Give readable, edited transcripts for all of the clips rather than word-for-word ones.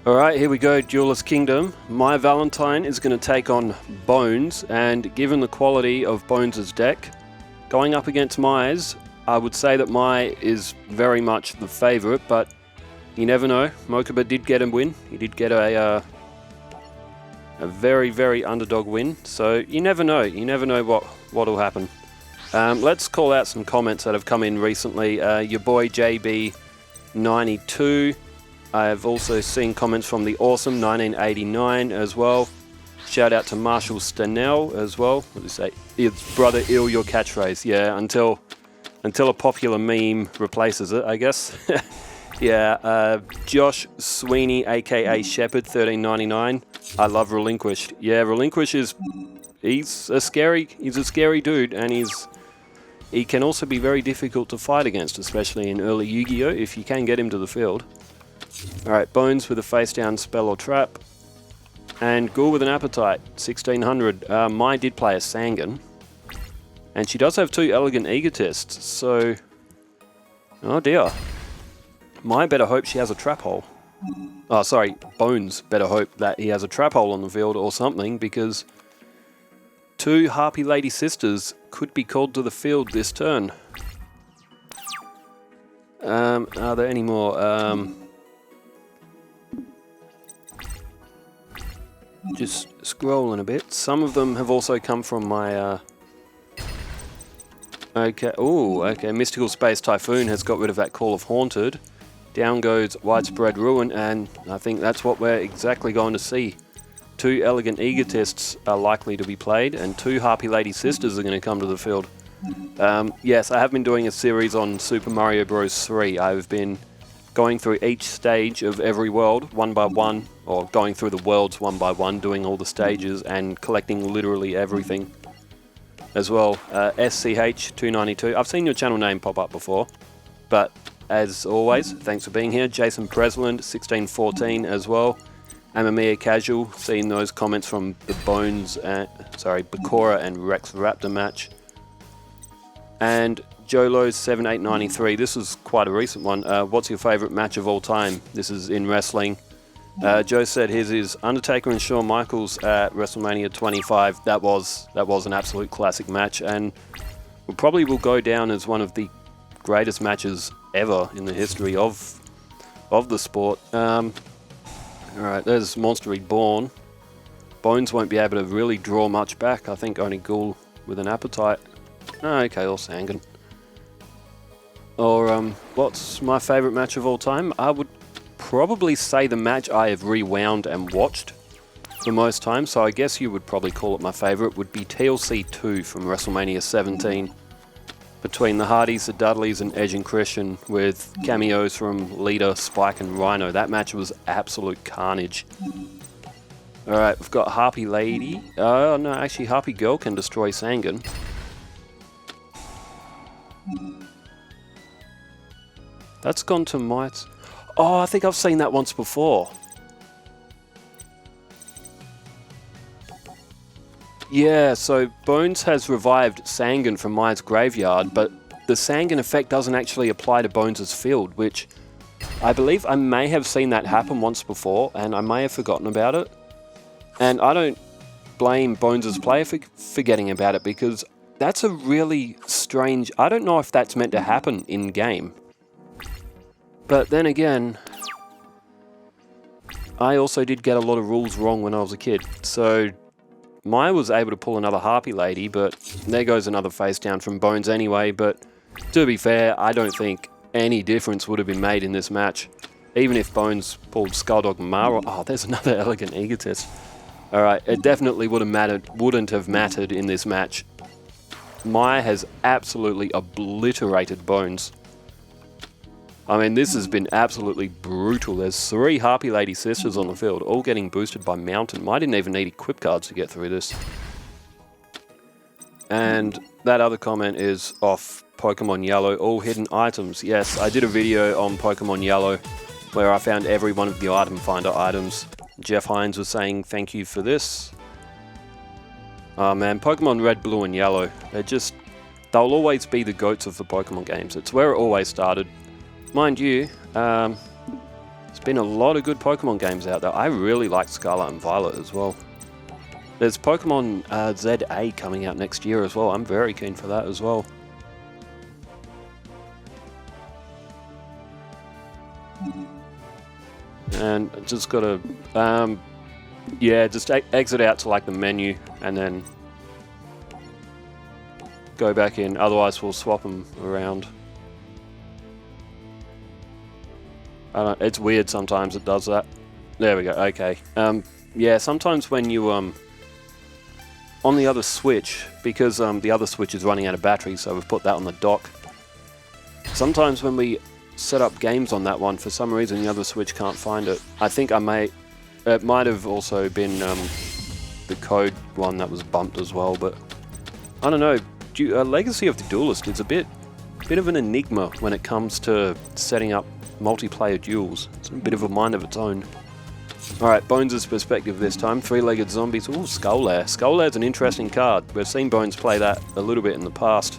Alright, here we go, Duelist Kingdom. My Valentine is going to take on Bonz, and given the quality of Bonz's deck, going up against Mai's, I would say that Mai is very much the favourite, but you never know. Mokuba did get a win. He did get a very, very underdog win, so you never know. You never know what'll happen. Let's call out some comments that have come in recently. Your boy JB92. I've also seen comments from the awesome 1989 as well. Shout out to Marshall Stanell as well. What do you say? It's brother ill your catchphrase. Yeah, until a popular meme replaces it, I guess. Yeah, Josh Sweeney, aka Shepherd 1399. I love Relinquished. Yeah, Relinquished he's a scary dude, and he can also be very difficult to fight against, especially in early Yu-Gi-Oh! If you can get him to the field. Alright, Bonz with a face down spell or trap. And Ghoul with an appetite, 1600. Mai did play a Sangan. And she does have two elegant egotists, so... Oh dear. Mai better hope she has a trap hole. Oh, sorry, Bonz better hope that he has a trap hole on the field or something, because two Harpy Lady Sisters could be called to the field this turn. Are there any more? Just scrolling a bit. Some of them have also come from my... Okay, ooh, okay. Mystical Space Typhoon has got rid of that Call of Haunted. Down goes Widespread Ruin, and I think that's what we're exactly going to see. Two Elegant Egotists are likely to be played, and two Harpy Lady Sisters are going to come to the field. Yes, I have been doing a series on Super Mario Bros. 3. I've been going through each stage of every world, one by one, or going through the worlds one by one, doing all the stages, and collecting literally everything. As well, SCH292. I've seen your channel name pop up before, but as always, thanks for being here. Jason Presland, 1614 as well. Amamiya Casual, seeing those comments from the Bonz, Bakura and Rex Raptor match. And Jolo's 7893. This was quite a recent one. What's your favourite match of all time? This is in wrestling. Joe said his is Undertaker and Shawn Michaels at WrestleMania 25. That was an absolute classic match, and probably will go down as one of the greatest matches ever in the history of the sport. Alright, there's Monster Reborn. Bonz won't be able to really draw much back. I think only Ghoul with an appetite. Okay, or Sangan. Or, what's my favourite match of all time? I would probably say the match I have rewound and watched for most time, so I guess you would probably call it my favourite, would be TLC 2 from WrestleMania 17. Between the Hardys, the Dudleys, and Edge and Christian, with cameos from Lita, Spike, and Rhino. That match was absolute carnage. Alright, we've got Harpy Lady. Oh, no, actually, Harpy Girl can destroy Sangan. That's gone to my... Oh, I think I've seen that once before. Yeah, so Bonz has revived Sangan from Mai's graveyard, but the Sangan effect doesn't actually apply to Bonz's field, which I believe I may have seen that happen once before, and I may have forgotten about it. And I don't blame Bonz's player for forgetting about it, because that's a really strange... I don't know if that's meant to happen in-game. But then again, I also did get a lot of rules wrong when I was a kid, so Mai was able to pull another Harpy Lady, but there goes another face down from Bonz anyway. But to be fair, I don't think any difference would have been made in this match. Even if Bonz pulled Skulldog Mara... Oh, there's another Elegant Egotist. Alright, it definitely wouldn't have mattered in this match. Mai has absolutely obliterated Bonz. I mean, this has been absolutely brutal. There's three Harpy Lady Sisters on the field, all getting boosted by Mountain. Mai didn't even need equip cards to get through this. And that other comment is off Pokemon Yellow, all hidden items. Yes, I did a video on Pokemon Yellow where I found every one of the item finder items. Jeff Hines was saying thank you for this. Oh man, Pokemon Red, Blue and Yellow, they'll always be the goats of the Pokemon games. It's where it always started. Mind you, There's been a lot of good Pokemon games out there. I really like Scarlet and Violet as well. There's Pokemon ZA coming out next year as well. I'm very keen for that as well. And just gotta, yeah, just exit out to like the menu and then go back in. Otherwise, we'll swap them around. I don't, it's weird sometimes it does that. There we go. Okay. Yeah, sometimes when you on the other switch, because the other switch is running out of battery, so we've put that on the dock. Sometimes when we set up games on that one, for some reason the other switch can't find it. I think it might have also been the code one that was bumped as well, but I don't know. Legacy of the Duelist is a bit of an enigma when it comes to setting up multiplayer duels. It's a bit of a mind of its own. Alright, Bonz' perspective this time. Three-legged zombies. Ooh, Skull Lair. Skull Lair's an interesting card. We've seen Bonz play that a little bit in the past.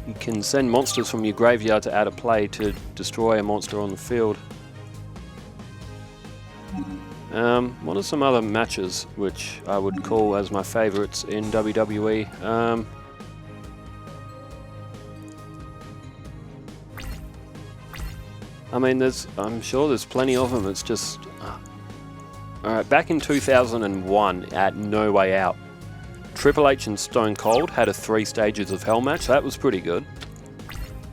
You can send monsters from your graveyard to add a play to destroy a monster on the field. What are some other matches which I would call as my favourites in WWE? I mean, I'm sure there's plenty of them. It's just... Alright, back in 2001 at No Way Out, Triple H and Stone Cold had a 3 stages of Hell match. That was pretty good.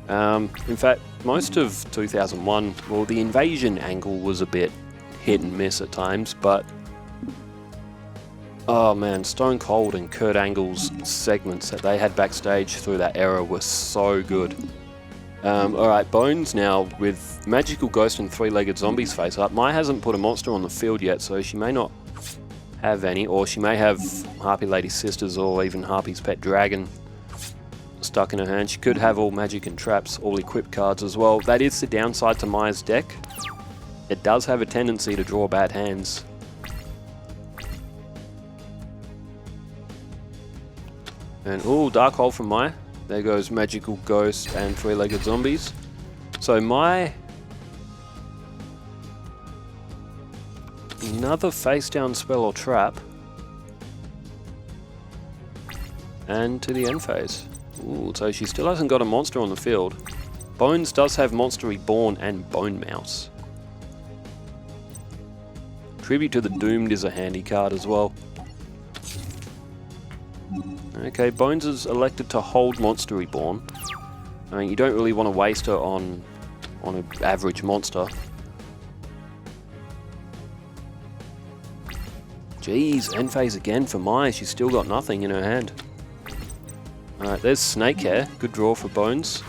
In fact, most of 2001, well, the invasion angle was a bit hit and miss at times, but... Oh man, Stone Cold and Kurt Angle's segments that they had backstage through that era were so good. Alright, Bonz now with Magical Ghost and Three-Legged Zombies face up. Mai hasn't put a monster on the field yet, so she may not have any, or she may have Harpy Lady Sisters or even Harpy's Pet Dragon stuck in her hand. She could have all magic and traps, all equipped cards as well. That is the downside to Mai's deck. It does have a tendency to draw bad hands. And ooh, Dark Hole from Mai. There goes Magical Ghost and Three-Legged Zombies. So Mai... Another face down spell or trap. And to the end phase. Ooh, so she still hasn't got a monster on the field. Bonz does have Monster Reborn and Bone Mouse. Tribute to the Doomed is a handy card as well. Okay, Bonz is elected to hold Monster Reborn. I mean, you don't really want to waste her on an average monster. Jeez, end phase again for Mai. She's still got nothing in her hand. Alright, there's Snake Hair. Good draw for Bonz.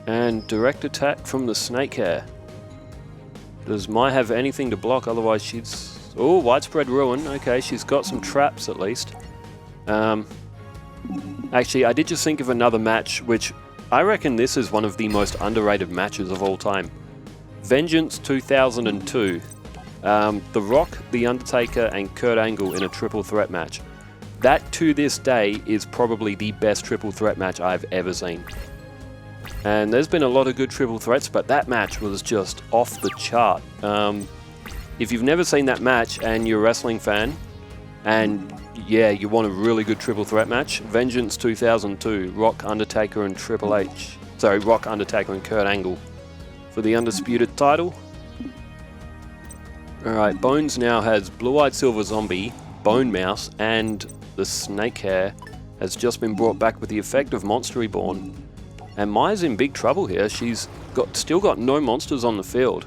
And direct attack from the Snake Hair. Does Mai have anything to block? Otherwise she's... Oh, Widespread Ruin. Okay, she's got some traps at least. Actually, I did just think of another match, which I reckon this is one of the most underrated matches of all time. Vengeance 2002. The Rock, The Undertaker, and Kurt Angle in a triple threat match. That, to this day, is probably the best triple threat match I've ever seen. And there's been a lot of good triple threats, but that match was just off the chart. If you've never seen that match and you're a wrestling fan, and yeah, you want a really good triple threat match, Vengeance 2002, Rock, Undertaker, and Triple H. Sorry, Rock, Undertaker, and Kurt Angle for the undisputed title. Alright, Bonz now has Blue-Eyed Silver Zombie, Bone Mouse, and the Snake Hair has just been brought back with the effect of Monster Reborn. And Mai's in big trouble here. She's still got no monsters on the field.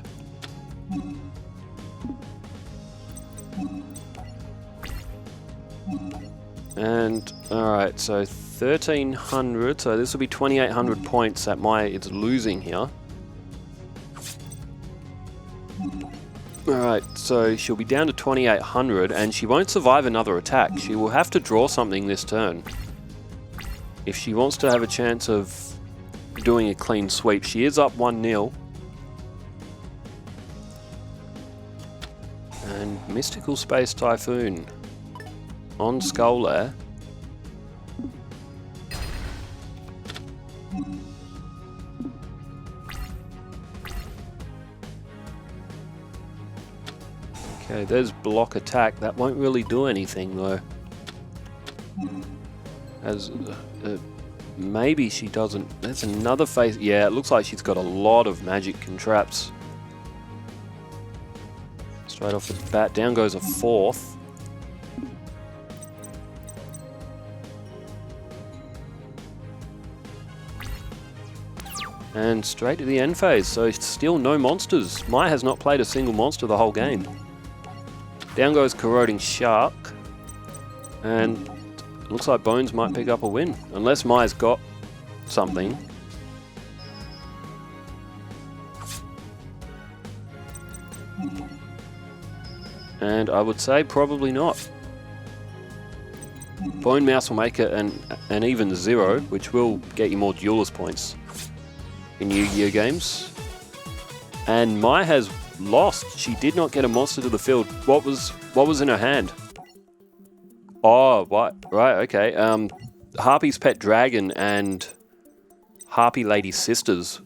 And, alright, so 1,300. So this will be 2,800 points that Mai is losing here. Alright, so she'll be down to 2,800 and she won't survive another attack. She will have to draw something this turn if she wants to have a chance of doing a clean sweep. She is up 1-0. And Mystical Space Typhoon on Skull Lair. Okay, there's block attack. That won't really do anything though. As maybe she doesn't. There's another phase. Yeah, it looks like she's got a lot of magic and traps. Straight off the bat, down goes a fourth. And straight to the end phase, so still no monsters. Mai has not played a single monster the whole game. Down goes Corroding Shark. And looks like Bonz might pick up a win. Unless Mai's got something. And I would say probably not. Bone Mouse will make it an even 0, which will get you more Duelist points in Yu-Gi-Oh games. And Mai has lost. She did not get a monster to the field. What was in her hand? Oh, right, okay. Harpy's Pet Dragon and Harpy Lady's Sisters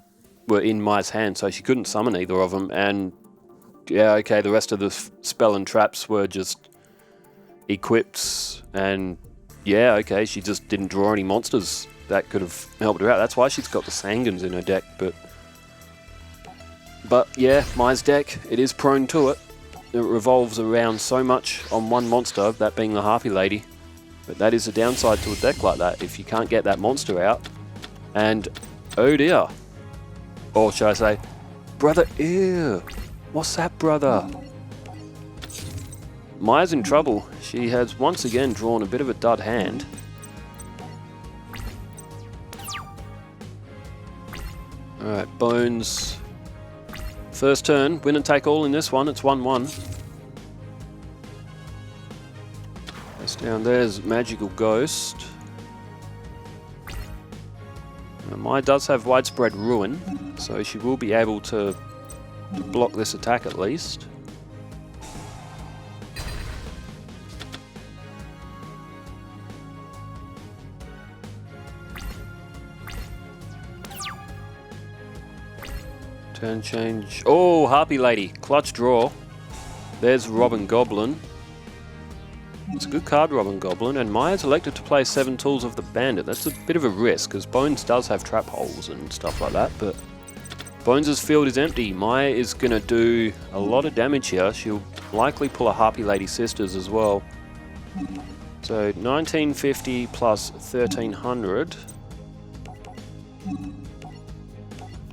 were in Mai's hand, so she couldn't summon either of them. And yeah, okay, the rest of the spell and traps were just equipped, and yeah, okay, she just didn't draw any monsters that could have helped her out. That's why she's got the Sangans in her deck, but yeah, Mai's deck, it is prone to it. It revolves around so much on one monster, that being the Harpy Lady. But that is a downside to a deck like that, if you can't get that monster out. And, oh dear. Or should I say, brother, ew. What's that, brother? Mai's in trouble. She has once again drawn a bit of a dud hand. Alright, Bonz. First turn, win and take all in this one. It's 1-1. That's down there's Magical Ghost. Now, Mai does have Widespread Ruin, so she will be able to block this attack at least. Turn change. Oh, Harpy Lady. Clutch draw. There's Robin Goblin. It's a good card, Robin Goblin. And Mai's elected to play 7 Tools of the Bandit. That's a bit of a risk, because Bonz does have trap holes and stuff like that. But Bonz's field is empty. Mai is going to do a lot of damage here. She'll likely pull a Harpy Lady Sisters as well. So 1950 plus 1300.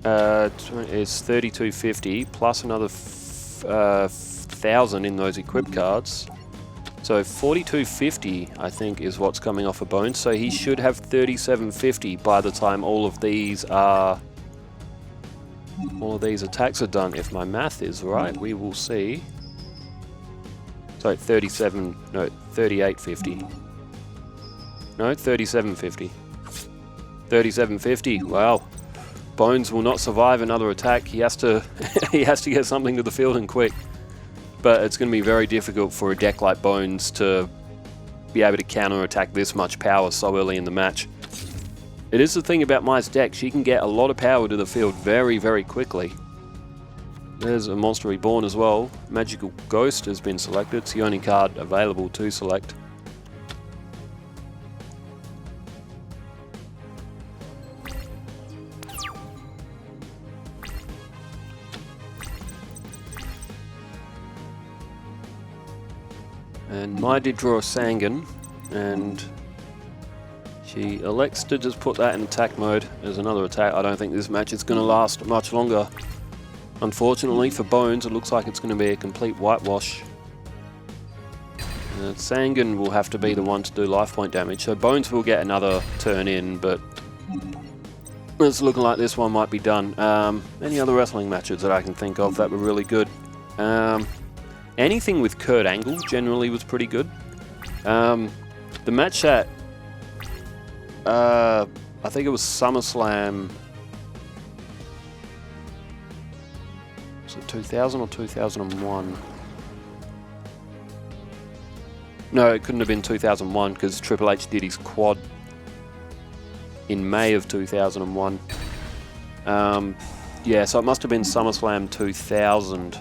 Is 3250 plus another 1000 in those equipped cards. So 4250 I think is what's coming off of Bonz. So he should have 3750 by the time all of these attacks are done. If my math is right, we will see. So 3850. No, 3750. 3750. Wow. Bonz will not survive another attack. He has to he has to get something to the field and quick. But it's going to be very difficult for a deck like Bonz to be able to counter-attack this much power so early in the match. It is the thing about Mai's deck, she can get a lot of power to the field very, very quickly. There's a Monster Reborn as well. Magical Ghost has been selected. It's the only card available to select. And Mai did draw a Sangan, and she elects to just put that in attack mode as another attack. I don't think this match is going to last much longer. Unfortunately for Bonz, it looks like it's going to be a complete whitewash. Sangan will have to be the one to do life point damage, so Bonz will get another turn in, but it's looking like this one might be done. Any other wrestling matches that I can think of that were really good? Anything with Kurt Angle generally was pretty good. The match at, I think it was SummerSlam, was it 2000 or 2001? No, it couldn't have been 2001 because Triple H did his quad in May of 2001. Yeah, so it must have been SummerSlam 2000.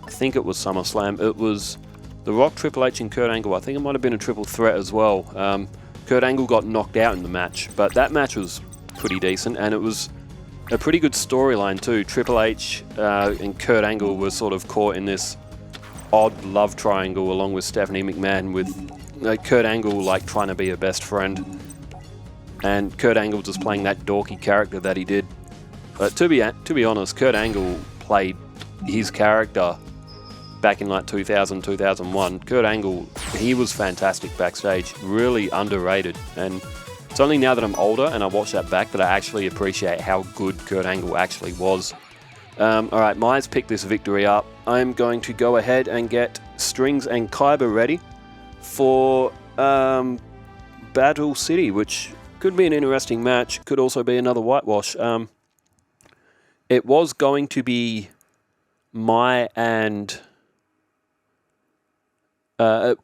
I think it was SummerSlam. It was The Rock, Triple H, and Kurt Angle. I think it might have been a triple threat as well. Kurt Angle got knocked out in the match, but that match was pretty decent, and it was a pretty good storyline too. Triple H and Kurt Angle were sort of caught in this odd love triangle along with Stephanie McMahon, with Kurt Angle like trying to be her best friend, and Kurt Angle just playing that dorky character that he did. But to be honest, Kurt Angle played his character back in like 2000, 2001. Kurt Angle, he was fantastic backstage, really underrated. And it's only now that I'm older and I watch that back that I actually appreciate how good Kurt Angle actually was. Alright, Myers picked this victory up. I'm going to go ahead and get Strings and Kaiba ready for Battle City, which could be an interesting match, could also be another whitewash. It was going to be Mai and...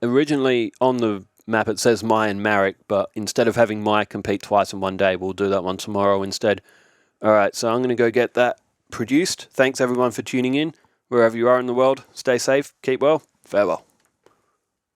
originally on the map it says Mai and Marek, but instead of having Mai compete twice in one day, we'll do that one tomorrow instead. Alright, so I'm going to go get that produced. Thanks everyone for tuning in. Wherever you are in the world, stay safe, keep well, farewell.